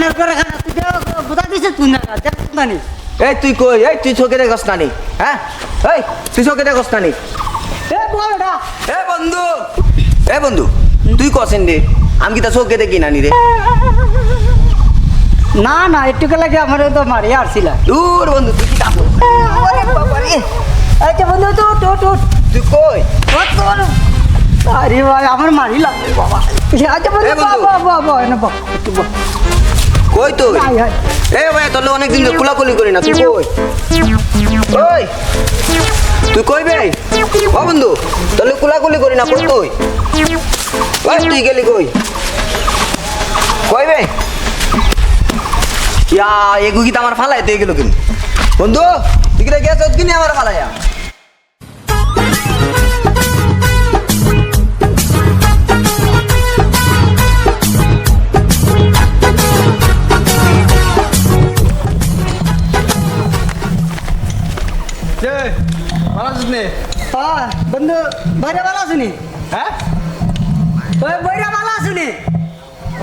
খানার করে খানা তুই বুঝা দিছিস তুই না জানি এই তুই কই এই তুই চোখে দেখছ নানি হ্যাঁ এই তুই চোখে দেখছ নানি এ বড়টা এ বন্ধু তুই কসেন রে আমি কি তা চোখে দেখি নানি রে না না একটু লাগে আমার তো মারি আসছিল দূর বন্ধু তুই কি কাপড় আরে বাবা রে আচ্ছা বন্ধু তো তুই কই আরে ভাই আমার মারি লাগবে বাবা আচ্ছা বন্ধু বাবা না বাবা কই তুই হাই হাই এ ভাই তোর অনেকদিন ধরে কুলাকুলি করি না তুই কই ওই তুই কই বে ও বন্ধু তোর কুলাকুলি করি না কই তুই ওই তুই গেলি কই কই বে ইয়া এগু কি আমার ফালাই তুই গেল কিন বন্ধু তুই কি গেছ কিনি আমার ফালাইয়া হ্যাঁ বন্ধু বাইরে ভালো আছুনি হ্যাঁ ওই বাইরে ভালো আছুনি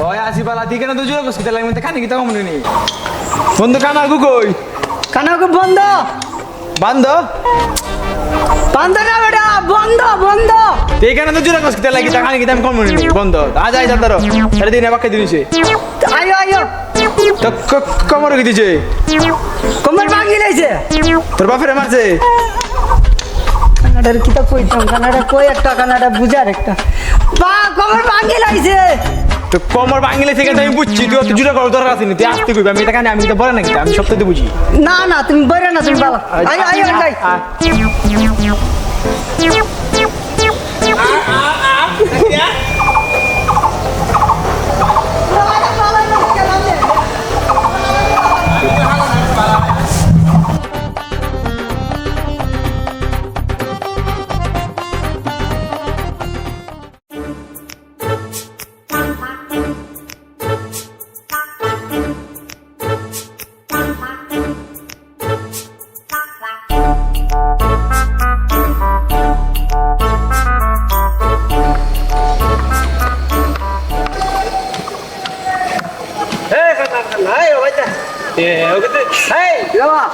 ওই আসি পালা দিকে না দুজনে বসতে লাগবে তো কানে কি তাও মনে নেই বন্ধু কানা গু কই কানাকে বন্ধ বান্ধ বন্ধ না বেটা বন্ধ এখানে তো জোরে বসতে লাগি তা কানে কি তাম কম মনে নেই বন্ধ আজ আই যাদারো আরে দিনে বাকি দিনছে আয়ো তো কমর কি দিছে কমর ভাঙি লাইছে তোর বাপরে মারছে কানাডার কিতা কইতাম কানাডা কই একটা কানাডা বুঝার একটা বা কমর ভাঙি লাইছে তো কমর ভাঙিলে থেকে আমি বুঝছি তুই অত জোরে করার দরকার আছে না তুই আসতে কইবি আমি এটা কানে আমি তো বলে নাকি আমি সবটাই বুঝি না তুমি বাইরে না তুমি ভালো আয়ো যাই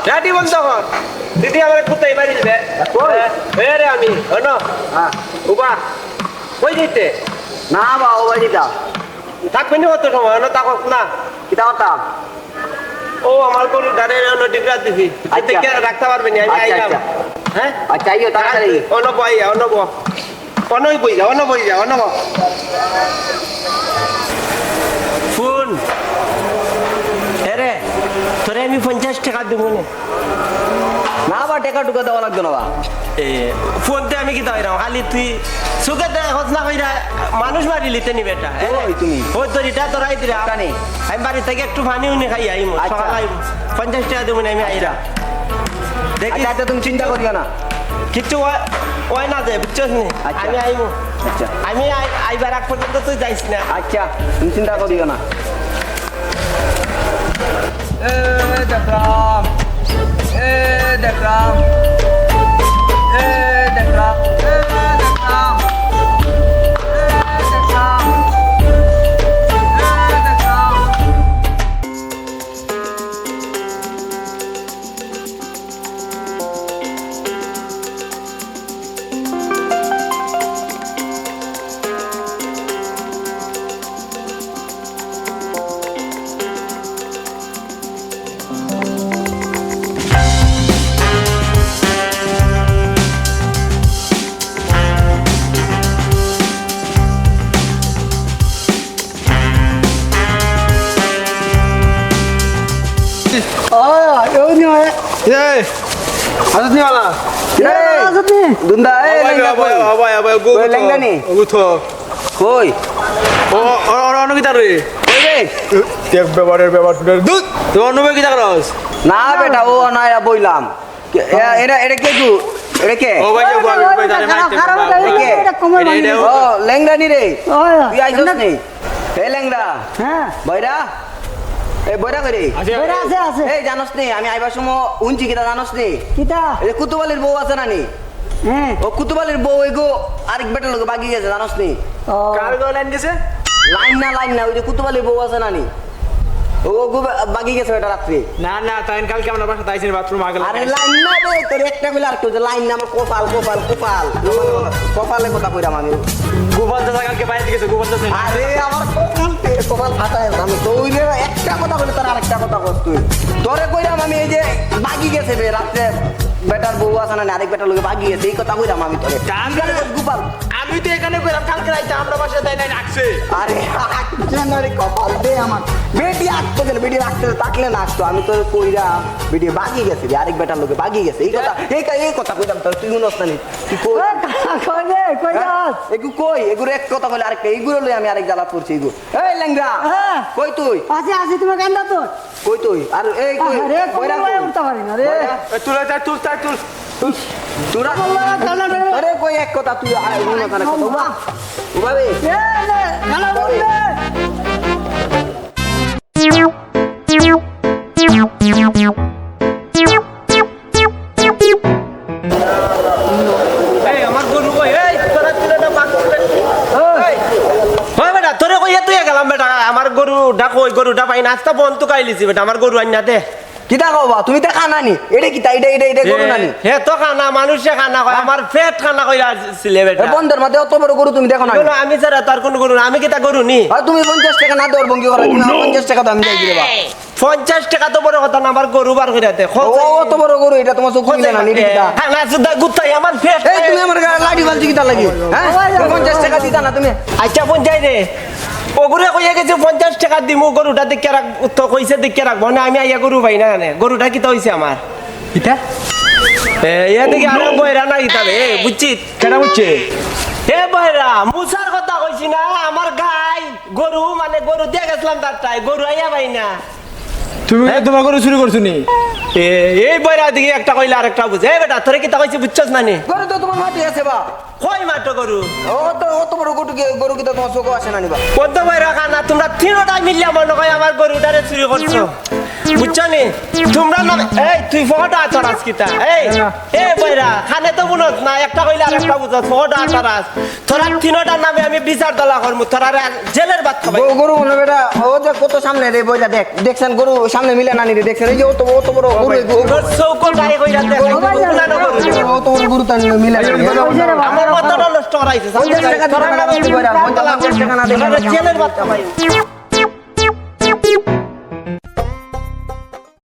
রাটি বন্ধ কর দিদি আমার কোথায় বাড়ি দিবে রে আমি হনো উবা কই দিতে না বা ও বাড়িটা থাকবেন কত সময় হনো থাকক না কিতা কথা ও আমার কোন গাড়ি হলো ডিগ্রা দিবি থেকে রাখতে পারবেন আমি আইলাম হ্যাঁ আচ্ছা আইও তাড়াতাড়ি অনব আইয়া অনব অনই বই যা অনব ফোন এরে তোরে আমি 50 টাকা দেবো না বা টাকা টুকা দেওয়া লাগবে না বা ফোন দে আমি কি দাইরাম খালি তুই সুগে দে হজনা কইরা মানুষ মারি লিতে নি বেটা ওই তুমি ওই দরিটা তোরাই দিরা জানি আমি বাড়ি থেকে একটু পানি উনি খাই আইমু আচ্ছা। সকাল আইমু 50 টাকা দেবো আমি আইরা দেখি আচ্ছা তুমি চিন্তা করিও না কিছু ওই না দে বুঝছস নি আচ্ছা। আমি আইমু আচ্ছা আমি আইবার আগ পর্যন্ত তুই যাইস না আচ্ছা তুমি চিন্তা করিও না দেখলাম হাজত নিওয়ালা দুন্দা এ লেঙ্গানি গুথো কই ও অন্য কি তার রে কই রে দেখ ব্যবহার দুধ তো অন্য কি তার রস না বেটা ও না বইলাম এটা কে তু এটা কে ও ভাই জানে মাইতে ও লেংড়ানি রে তুই আইছস নি হে লেংড়া হ্যাঁ বইরা এই বইরা করে বাইরে আছে এই জানোস নি আমি আইবার সময় উনছি কিটা জানোস নি কিতা এই কুতুবালির বউ আছে না নি হ্যাঁ ও কুতুবালির বউ এগো আরেক বেটার লোক বাগি গেছে জানোস নি ও কার গো লাইন গেছে লাইন না ওই যে কুতুবালির বউ আছে না নি ও বাগি গেছে এটা রাত্রে না না তাই কালকে আমরা বাসাতে আইছি বাথরুম আগে আরে লাইন না রে তোর একটা কইলা আর কেউ লাইন না আমার কপাল কপাল কপাল কপালে কথা কইরাম আমি গোপাল দাদা কালকে বাইরে গেছে গোপাল দাদা আরে আমার কপাল ফাটায় আমি তো ওই একটা কথা বলে তোর আরেকটা কথা কর তুই তোরে কইরাম আমি এই যে বাগি গেছে রে রাত্রে বেটার বউ আছে না আরেক বেটার লোকে বাগি গেছে এই কথা কইরাম আমি তোরে গোপাল আমি তো এখানে কইলাম কালকে রাইতে আমরা বাসায় তাই নাই রাখছে আরে জানারে কপাল দে আমার বেটি আসতো গেলে বেটি রাখতে থাকলে না আসতো আমি তোর কইরাম বেটি বাগি গেছে রে আরেক বেটার লোকে বাগি গেছে এই কথা কইরাম তোর তুই শুনস না তুই কই কই রে কই যাস এগু কই এগুলো এক কথা বলে আরেকটা এইগুলো লই আমি আরেক জ্বালা পড়ছি এগু এই ল্যাংড়া হ্যাঁ। কই তুই আছে তুমি কান্দা তো কই তুই আর এই কই রে কইরা কই উঠতে পারি না রে তুই তুল তাই তুল তোরা আল্লাহ কান্না রে আরে কই এক কথা তুই আর এগুলো না কথা উবা উবাবে এ রে কান্না রে এই আমার গরু কই এই তোরা তুইটা বাক এই হয় বেটা তোরে কইয়া তুই গেলাম বেটা আমার গরুটা কই গরুটা পাই নাস্তা বন্ধ কাইলিছি বেটা আমার গরু আইনা দে কিতা কবা তুমি তা খানানি এটা কিতা এটা গরু নানি হে তো খানা মানুষে খানা কয় আমার পেট খানা কইরা ছিলে বেটা বন্ধের মধ্যে অত বড় গরু তুমি দেখো না বলো আমি ছাড়া তার কোন গরু না, আমি কি তা গরু নি আর তুমি 50 টাকা না দেওয়ার ভঙ্গি করো তুমি 50 টাকা দাম যাই দিবা 50 টাকা তো বড় কথা না আমার গরু বার কইরা দে ও অত বড় গরু এটা তোমার চোখ মিলে না নি কিতা না সুদা গুতাই আমার পেট এই তুমি আমার গায়ে লাঠি বালছি কিতা লাগি হ্যাঁ 50 টাকা দিতা না তুমি আচ্ছা পঞ্চাই রে ওগুলো কইয়া গেছে 50 টাকা দিমু গরুটা দেখে রাখ তো কইছে দেখে রাখবো না আমি আইয়া গরু পাই না জানে গরুটা কি তো হইছে আমার কিটা ইয়া দেখি আর বইরা না গিতাবে বুঝছি কেডা বুঝছে এ বইরা মুসার কথা কইছি না আমার গাই গরু মানে গরু দিয়ে গেছিলাম তারটাই গরু আইয়া পাই না তুমি তোমার করে শুরু করছো নি এই বইরা দেখি একটা কইলা আর একটা বুঝে এ বেটা তোরে কি তা কইছি বুঝছস না নি গরু তো তোমার মাটি আছে বা কই মাটো গরু অত বড় গরু কিতা তোমার চোখ আসে না নিবা কত বইরা খানা তোমরা তিনটা মিলিয়া মনে কই আমার গরুটারে চুরি করছো বুঝছো নি তোমরা না এই তুই ফটো আছরাস কিতা এই বইরা খানে তো বুঝছ না একটা কইলা আর একটা বুঝছ ফটো আছরাস তোরা তিনটা নামে আমি বিচার দলা করমু তোরা জেলের ভাত খাবাই গরু মনে বেটা ও যে কত সামনে রে বইটা দেখছেন গরু সামনে মিলে না নি রে দেখছেন এই যে অত বড় গরু তোর চৌকল গাড়ি কইরা দেখ অত বড় গরু তান মিলে না আমার মাথাটা নষ্ট করাইছে 50 টাকা তোরা না বলতে পারা 50 টাকা না জেলের ভাত খাবাই